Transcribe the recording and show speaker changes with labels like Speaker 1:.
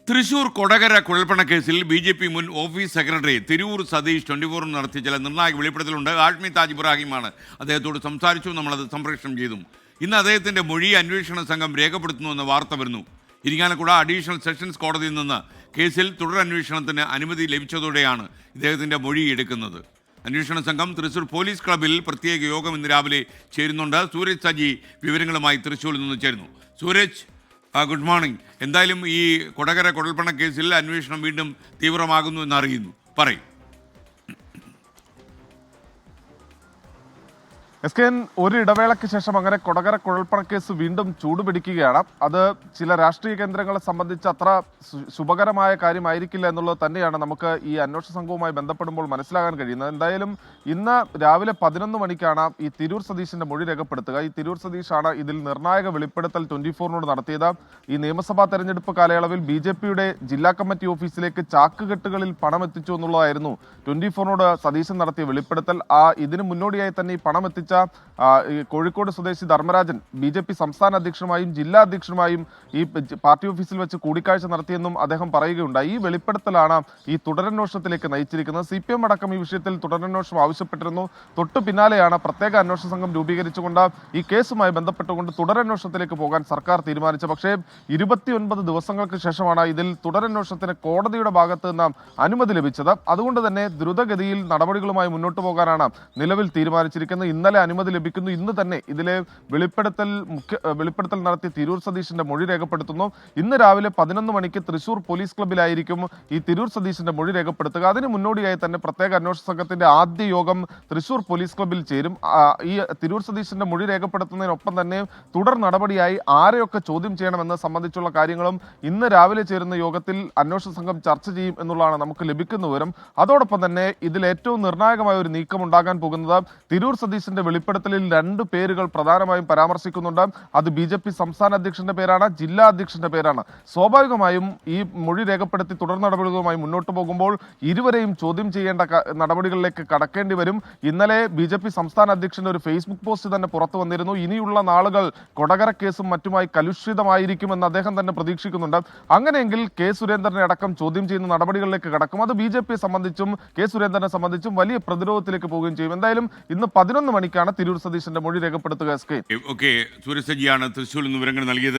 Speaker 1: Thrissur Kodakara കുഴൽപ്പണക്കേസിൽ BJP. മുൻ office secretary Tirur Satheesh 24 നടത്തിയ ചില നിർണായക വെളിപ്പെടുത്തലുണ്ട്. ആഷ്മി താജ് ഇബ്രാഹിമാണ് അദ്ദേഹത്തോട് സംസാരിച്ചു. നമ്മളത് സംപ്രേഷണം ചെയ്തു. ഇന്ന് അദ്ദേഹത്തിൻ്റെ മൊഴി അന്വേഷണ സംഘം രേഖപ്പെടുത്തുന്നുവെന്ന വാർത്ത വരുന്നു. ഇരിങ്ങാലക്കുട അഡീഷണൽ സെഷൻസ് കോടതിയിൽ നിന്ന് കേസിൽ തുടരന്വേഷണത്തിന് അനുമതി ലഭിച്ചതോടെയാണ് ഇദ്ദേഹത്തിൻ്റെ മൊഴി എടുക്കുന്നത്. അന്വേഷണ സംഘം തൃശൂർ പോലീസ് ക്ലബ്ബിൽ പ്രത്യേക യോഗം ഇന്ന് രാവിലെ ചേരുന്നുണ്ട്. സൂരജ് സജി വിവരങ്ങളുമായി തൃശ്ശൂരിൽ നിന്ന് ചേരുന്നു. Sooraj, good morning. എന്തായാലും ഈ കൊടകര കുഴൽപ്പണ കേസിൽ അന്വേഷണം വീണ്ടും തീവ്രമാകുന്നു എന്നറിയുന്നു. പറയും.
Speaker 2: ഒരു ഇടവേളയ്ക്ക് ശേഷം അങ്ങനെ കൊടകര കുഴൽപ്പണക്കേസ് വീണ്ടും ചൂടുപിടിക്കുകയാണ്. അത് ചില രാഷ്ട്രീയ കേന്ദ്രങ്ങളെ സംബന്ധിച്ച് അത്ര ശുഭകരമായ കാര്യമായിരിക്കില്ല എന്നുള്ളത് തന്നെയാണ് നമുക്ക് ഈ അന്വേഷണ സംഘവുമായി ബന്ധപ്പെടുമ്പോൾ മനസ്സിലാകാൻ കഴിയുന്നത്. എന്തായാലും ഇന്ന് രാവിലെ 11 മണിക്കാണ് ഈ തിരൂർ സതീശിന്റെ മൊഴി രേഖപ്പെടുത്തുക. ഈ തിരൂർ സതീഷാണ് ഇതിൽ നിർണായക വെളിപ്പെടുത്തൽ 24 നടത്തിയത്. ഈ നിയമസഭാ തെരഞ്ഞെടുപ്പ് കാലയളവിൽ ബി.ജെ.പിയുടെ ജില്ലാ കമ്മിറ്റി ഓഫീസിലേക്ക് ചാക്കുകെട്ടുകളിൽ പണം എത്തിച്ചു എന്നുള്ളതായിരുന്നു 24 സതീശൻ നടത്തിയ വെളിപ്പെടുത്തൽ. ഇതിന് മുന്നോടിയായി തന്നെ ഈ പണം എത്തിച്ച കോഴിക്കോട് സ്വദേശി ധർമ്മരാജൻ ബി.ജെ.പി. സംസ്ഥാന അധ്യക്ഷനുമായും ജില്ലാ അധ്യക്ഷനുമായും ഈ പാർട്ടി ഓഫീസിൽ വെച്ച് കൂടിക്കാഴ്ച നടത്തിയെന്നും അദ്ദേഹം പറയുകയുണ്ടായി. ഈ വെളിപ്പെടുത്തലാണ് ഈ തുടരന്വേഷണത്തിലേക്ക് നയിച്ചിരിക്കുന്നത്. CPM അടക്കം ഈ വിഷയത്തിൽ തുടരന്വേഷണം ആവശ്യപ്പെട്ടിരുന്നു. തൊട്ടു പിന്നാലെയാണ് പ്രത്യേക അന്വേഷണ സംഘം രൂപീകരിച്ചുകൊണ്ട് ഈ കേസുമായി ബന്ധപ്പെട്ടുകൊണ്ട് തുടരന്വേഷണത്തിലേക്ക് പോകാൻ സർക്കാർ തീരുമാനിച്ചത്. പക്ഷേ 29 ദിവസങ്ങൾക്ക് ശേഷമാണ് ഇതിൽ തുടരന്വേഷണത്തിന് കോടതിയുടെ ഭാഗത്ത് നിന്ന് അനുമതി ലഭിച്ചത്. അതുകൊണ്ട് തന്നെ ദ്രുതഗതിയിൽ നടപടികളുമായി മുന്നോട്ട് പോകാനാണ് നിലവിൽ തീരുമാനിച്ചിരിക്കുന്നത്. ഇന്നലെ അനുമതി ലഭിക്കുന്നു. ഇന്ന് തന്നെ ഇതിലെ വെളിപ്പെടുത്തൽ നടത്തിയ തിരൂർ സതീശിന്റെ മൊഴി രേഖപ്പെടുത്തുന്നു. ഇന്ന് രാവിലെ 11 മണിക്ക് തൃശൂർ പോലീസ് ക്ലബ്ബിലായിരിക്കും ഈ തിരൂർ സതീശിന്റെ മൊഴി രേഖപ്പെടുത്തുക. അതിന് മുന്നോടിയായി തന്നെ പ്രത്യേക അന്വേഷണ സംഘത്തിന്റെ ആദ്യ യോഗം തൃശൂർ പോലീസ് ക്ലബ്ബിൽ ചേരും. ഈ തിരൂർ സതീശിന്റെ മൊഴി രേഖപ്പെടുത്തുന്നതിനൊപ്പം തന്നെ തുടർ നടപടിയായി ആരെയൊക്കെ ചോദ്യം ചെയ്യണമെന്ന് സംബന്ധിച്ചുള്ള കാര്യങ്ങളും ഇന്ന് രാവിലെ ചേരുന്ന യോഗത്തിൽ അന്വേഷണ സംഘം ചർച്ച ചെയ്യും എന്നുള്ളതാണ് നമുക്ക് ലഭിക്കുന്ന വിവരം. അതോടൊപ്പം തന്നെ ഇതിൽ ഏറ്റവും നിർണായകമായ ഒരു നീക്കം ഉണ്ടാകാൻ പോകുന്നത് തിരൂർ സതീശിന്റെ വെളിപ്പെടുത്തലിൽ 2 പേരുകൾ പ്രധാനമായും പരാമർശിക്കുന്നുണ്ട്. അത് ബി.ജെ.പി. സംസ്ഥാന അധ്യക്ഷന്റെ പേരാണ്, ജില്ലാ അധ്യക്ഷന്റെ പേരാണ്. സ്വാഭാവികമായും ഈ മൊഴി രേഖപ്പെടുത്തി തുടർ നടപടികളുമായി മുന്നോട്ട് പോകുമ്പോൾ ഇരുവരെയും ചോദ്യം ചെയ്യേണ്ട നടപടികളിലേക്ക് കടക്കേണ്ടി വരും. ഇന്നലെ ബി.ജെ.പി. സംസ്ഥാന അധ്യക്ഷന്റെ ഒരു ഫേസ്ബുക്ക് പോസ്റ്റ് തന്നെ പുറത്തു വന്നിരുന്നു. ഇനിയുള്ള നാളുകൾ കൊടകര കേസും മറ്റുമായി കലുഷിതമായിരിക്കുമെന്ന് അദ്ദേഹം തന്നെ പ്രതീക്ഷിക്കുന്നുണ്ട്. അങ്ങനെയെങ്കിൽ കെ സുരേന്ദ്രനെ അടക്കം ചോദ്യം ചെയ്യുന്ന നടപടികളിലേക്ക് കടക്കും. അത് ബി.ജെ.പിയെ സംബന്ധിച്ചും കെ സുരേന്ദ്രനെ സംബന്ധിച്ചും വലിയ പ്രതിരോധത്തിലേക്ക് പോവുകയും ചെയ്യും. എന്തായാലും ഇന്ന് 11 മണിക്കാണ് തിരൂർ സതീശന്റെ മൊഴി രേഖപ്പെടുത്തുക.
Speaker 1: സൂരജ് സജിയാണ് തൃശ്ശൂരിൽ നിന്ന് വിവരങ്ങൾ നൽകിയത്.